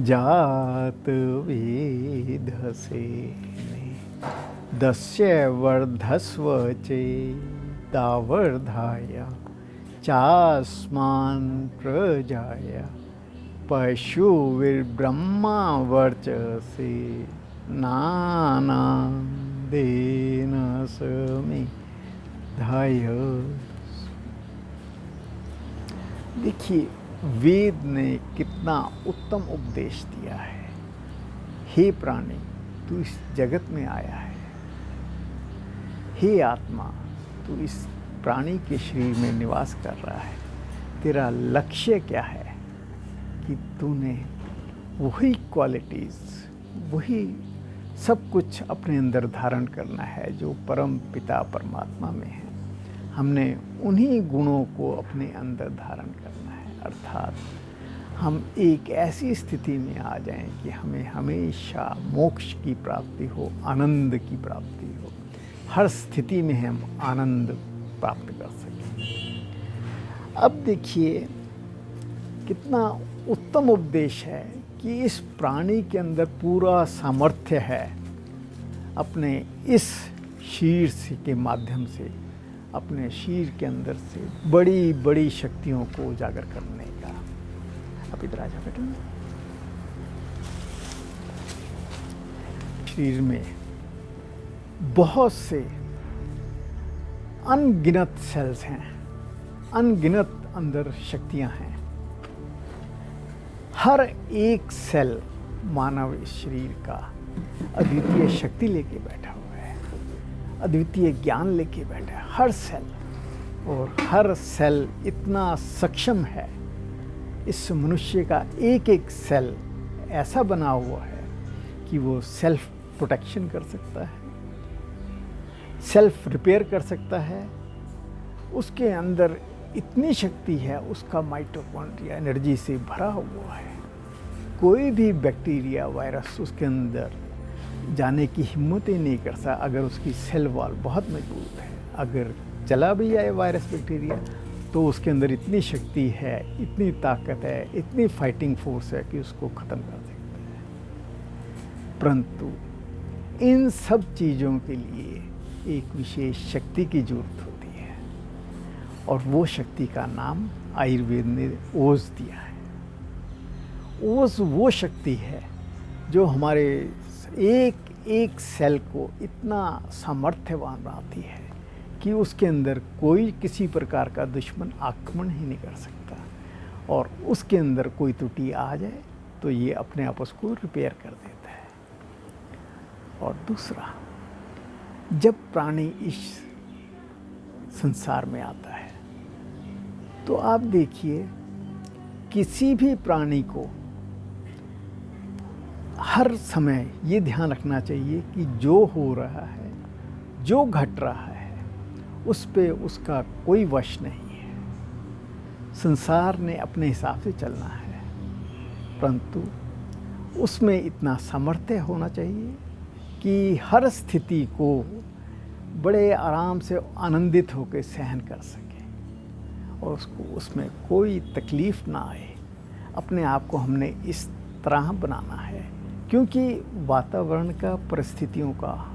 जात वेदसेने दस्य वर्धस्व चेदावर्धाय चास्मान् प्रजाय पशुर्ब्रह्मा वर्चसे नानादेन समिधाय। देखिए वेद ने कितना उत्तम उपदेश दिया है। हे प्राणी, तू इस जगत में आया है। हे आत्मा, तू इस प्राणी के शरीर में निवास कर रहा है। तेरा लक्ष्य क्या है कि तूने वही क्वालिटीज़, वही सब कुछ अपने अंदर धारण करना है जो परम पिता परमात्मा में है। हमने उन्हीं गुणों को अपने अंदर धारण करना है, अर्थात हम एक ऐसी स्थिति में आ जाएं कि हमें हमेशा मोक्ष की प्राप्ति हो, आनंद की प्राप्ति हो। हर स्थिति में हम आनंद प्राप्त कर सकें। अब देखिए कितना उत्तम उपदेश है कि इस प्राणी के अंदर पूरा सामर्थ्य है अपने इस शीर के माध्यम से, अपने शीर के अंदर से बड़ी बड़ी शक्तियों को उजागर करने का। अब इधर आ जा बेटा। शरीर में बहुत से अनगिनत सेल्स हैं, अनगिनत अंदर शक्तियां हैं। हर एक सेल मानव शरीर का अद्वितीय शक्ति लेके बैठा हुआ है, अद्वितीय ज्ञान लेके बैठा है हर सेल। और हर सेल इतना सक्षम है, इस मनुष्य का एक एक सेल ऐसा बना हुआ है कि वो सेल्फ प्रोटेक्शन कर सकता है, सेल्फ रिपेयर कर सकता है। उसके अंदर इतनी शक्ति है, उसका माइटोकॉन्ड्रिया एनर्जी से भरा हुआ है। कोई भी बैक्टीरिया वायरस उसके अंदर जाने की हिम्मत ही नहीं करता अगर उसकी सेल वॉल बहुत मजबूत है। अगर चला भी आए वायरस बैक्टीरिया तो उसके अंदर इतनी शक्ति है, इतनी ताकत है, इतनी फाइटिंग फोर्स है कि उसको ख़त्म कर सकता है। परंतु इन सब चीज़ों के लिए एक विशेष शक्ति की जरूरत होती है और वो शक्ति का नाम आयुर्वेद ने ओज दिया है। ओज वो शक्ति है जो हमारे एक एक सेल को इतना सामर्थ्यवान बनाती है कि उसके अंदर कोई किसी प्रकार का दुश्मन आक्रमण ही नहीं कर सकता। और उसके अंदर कोई त्रुटि आ जाए तो ये अपने आप उसको रिपेयर कर देता है। और दूसरा, जब प्राणी इस संसार में आता है तो आप देखिए किसी भी प्राणी को हर समय ये ध्यान रखना चाहिए कि जो हो रहा है, जो घट रहा है, उस पे उसका कोई वश नहीं है। संसार ने अपने हिसाब से चलना है, परंतु उसमें इतना सामर्थ्य होना चाहिए कि हर स्थिति को बड़े आराम से आनंदित होकर सहन कर सके और उसको उसमें कोई तकलीफ़ ना आए। अपने आप को हमने इस तरह बनाना है क्योंकि वातावरण का, परिस्थितियों का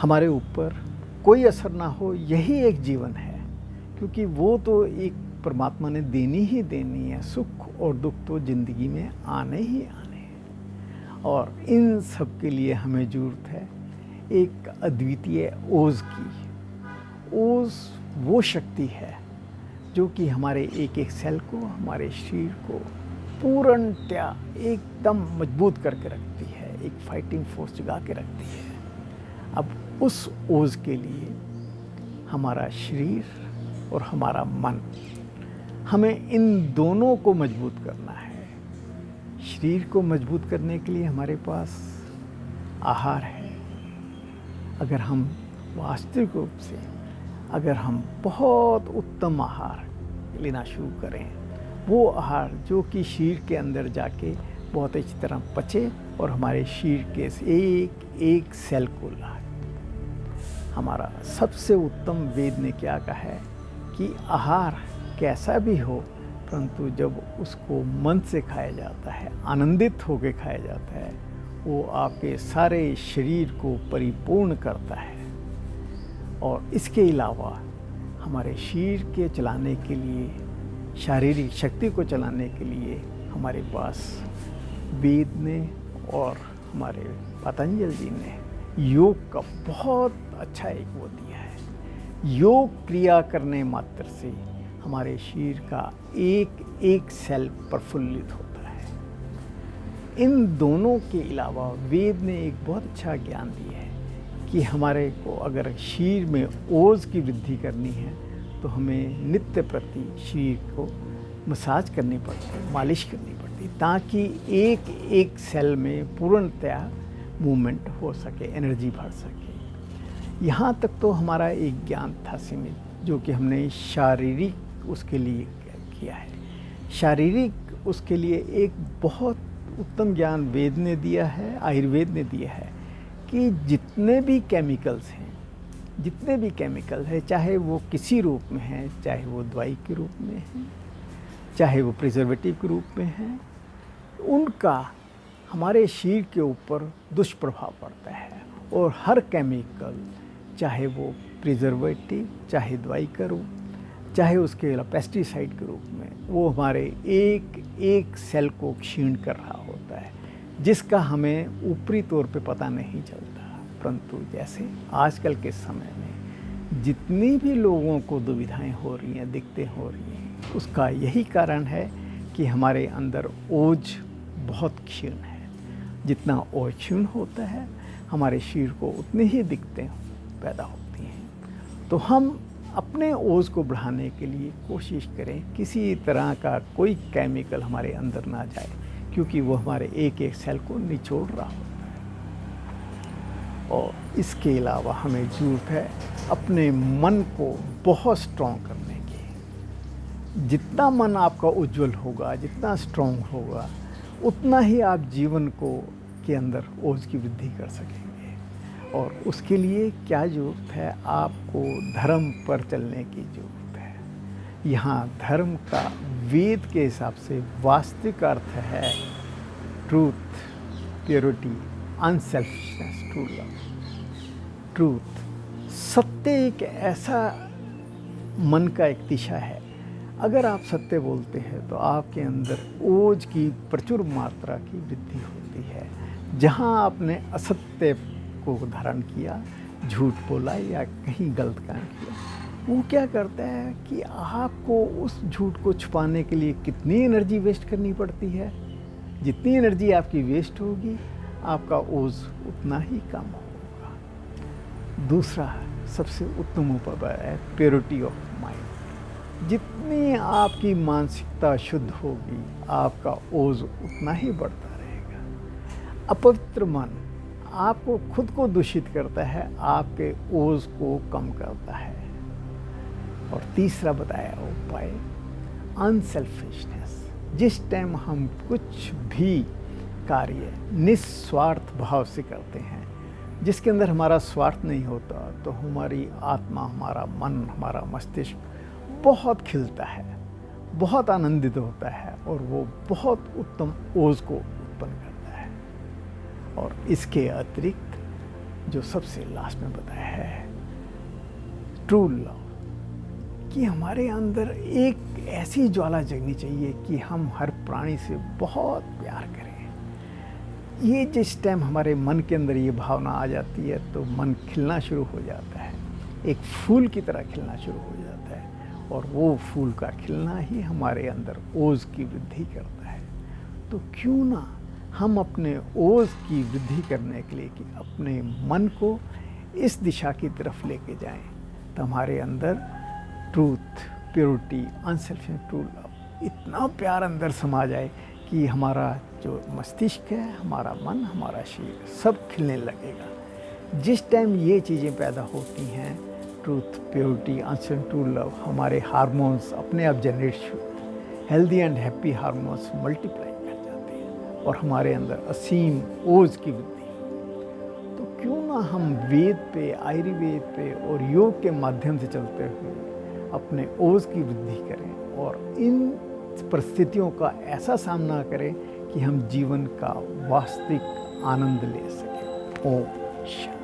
हमारे ऊपर कोई असर ना हो, यही एक जीवन है। क्योंकि वो तो एक परमात्मा ने देनी ही देनी है। सुख और दुख तो ज़िंदगी में आने ही आने हैं और इन सब के लिए हमें ज़रूरत है एक अद्वितीय ओज की। ओज वो शक्ति है जो कि हमारे एक एक सेल को, हमारे शरीर को पूर्णतया एकदम मजबूत करके रखती है, एक फाइटिंग फोर्स जगा के रखती है। अब उस ओज के लिए हमारा शरीर और हमारा मन, हमें इन दोनों को मजबूत करना है। शरीर को मजबूत करने के लिए हमारे पास आहार है। अगर हम वास्तविक रूप से अगर हम बहुत उत्तम आहार लेना शुरू करें, वो आहार जो कि शरीर के अंदर जाके बहुत अच्छी तरह पचे और हमारे शरीर के एक एक सेल को लाए। हमारा सबसे उत्तम वेद ने क्या कहा है कि आहार कैसा भी हो परंतु जब उसको मन से खाया जाता है, आनंदित होकर खाया जाता है, वो आपके सारे शरीर को परिपूर्ण करता है। और इसके अलावा हमारे शरीर के चलाने के लिए, शारीरिक शक्ति को चलाने के लिए हमारे पास वेद ने और हमारे पतंजलि जी ने योग का बहुत अच्छा एक वो दिया है। योग क्रिया करने मात्र से हमारे शरीर का एक एक सेल प्रफुल्लित होता है। इन दोनों के अलावा वेद ने एक बहुत अच्छा ज्ञान दिया है कि हमारे को अगर शरीर में ओज की वृद्धि करनी है तो हमें नित्य प्रति शरीर को मसाज करनी पड़ती है, मालिश करनी पड़ती है, ताकि एक एक सेल में पूर्णतया मूवमेंट हो सके, एनर्जी भर सके। यहाँ तक तो हमारा एक ज्ञान था सीमित, जो कि हमने शारीरिक उसके लिए किया है। शारीरिक उसके लिए एक बहुत उत्तम ज्ञान वेद ने दिया है, आयुर्वेद ने दिया है कि जितने भी केमिकल्स हैं, चाहे वो किसी रूप में हैं, चाहे वो दवाई के रूप में हैं, चाहे वो प्रिजर्वेटिव के रूप में हैं, उनका हमारे शरीर के ऊपर दुष्प्रभाव पड़ता है। और हर केमिकल, चाहे वो प्रिजर्वेटिव, चाहे दवाई का रूप, चाहे उसके पेस्टिसाइड के रूप में, वो हमारे एक एक सेल को क्षीण कर रहा होता है, जिसका हमें ऊपरी तौर पे पता नहीं चलता। परंतु जैसे आजकल के समय में जितनी भी लोगों को दुविधाएं हो रही हैं, दिक्कतें हो रही हैं, उसका यही कारण है कि हमारे अंदर ओज बहुत क्षीण है। जितना ओज क्षीण होता है, हमारे शरीर को उतनी ही दिक्कतें पैदा होती हैं। तो हम अपने ओज को बढ़ाने के लिए कोशिश करें किसी तरह का कोई केमिकल हमारे अंदर ना जाए, क्योंकि वो हमारे एक एक सेल को निचोड़ रहा होता है। और इसके अलावा हमें ज़रूरत है अपने मन को बहुत स्ट्रॉन्ग करने की। जितना मन आपका उज्जवल होगा, जितना स्ट्रॉन्ग होगा, उतना ही आप जीवन को के अंदर ओज की वृद्धि कर सकेंगे। और उसके लिए क्या ज़रूरत है? आपको धर्म पर चलने की ज़रूरत है। यहाँ धर्म का वेद के हिसाब से वास्तविक अर्थ है truth, purity, unselfishness, true love. Truth, सत्य एक ऐसा मन का एक दिशा है। अगर आप सत्य बोलते हैं तो आपके अंदर ओज की प्रचुर मात्रा की वृद्धि होती है। जहाँ आपने असत्य को धारण किया, झूठ बोला या कहीं गलत काम किया, वो क्या करता है कि आपको उस झूठ को छुपाने के लिए कितनी एनर्जी वेस्ट करनी पड़ती है। जितनी एनर्जी आपकी वेस्ट होगी, आपका ओज उतना ही कम होगा। दूसरा सबसे उत्तम उपाय है प्योरिटी ऑफ माइंड। जितनी आपकी मानसिकता शुद्ध होगी, आपका ओज उतना ही बढ़ता रहेगा। अपवित्र मन आपको खुद को दूषित करता है, आपके ओज को कम करता है। और तीसरा बताया उपाय अनसेल्फिशनेस। जिस टाइम हम कुछ भी कार्य निस्वार्थ भाव से करते हैं, जिसके अंदर हमारा स्वार्थ नहीं होता, तो हमारी आत्मा, हमारा मन, हमारा मस्तिष्क बहुत खिलता है, बहुत आनंदित होता है और वो बहुत उत्तम ओज को उत्पन्न करता है। और इसके अतिरिक्त जो सबसे लास्ट में बताया है ट्रू लव, कि हमारे अंदर एक ऐसी ज्वाला जगनी चाहिए कि हम हर प्राणी से बहुत प्यार करें। ये जिस टाइम हमारे मन के अंदर ये भावना आ जाती है तो मन खिलना शुरू हो जाता है, एक फूल की तरह खिलना शुरू हो जाता है। और वो फूल का खिलना ही हमारे अंदर ओज की वृद्धि करता है। तो क्यों ना हम अपने ओज की वृद्धि करने के लिए कि अपने मन को इस दिशा की तरफ लेके जाएं, तो हमारे अंदर truth, purity, unselfish, true love इतना प्यार अंदर समा जाए कि हमारा जो मस्तिष्क है, हमारा मन, हमारा शरीर सब खिलने लगेगा। जिस टाइम ये चीज़ें पैदा होती हैं, truth, purity, unselfish, true love, हमारे हार्मोन्स अपने आप generate, healthy and happy hormones multiply कर जाते हैं और हमारे अंदर असीम ओज की वृद्धि। तो क्यों ना हम वेद पे, आयुर्वेद पे और योग के माध्यम से चलते हुए अपने ओज की वृद्धि करें और इन परिस्थितियों का ऐसा सामना करें कि हम जीवन का वास्तविक आनंद ले सकें। ओम शांति।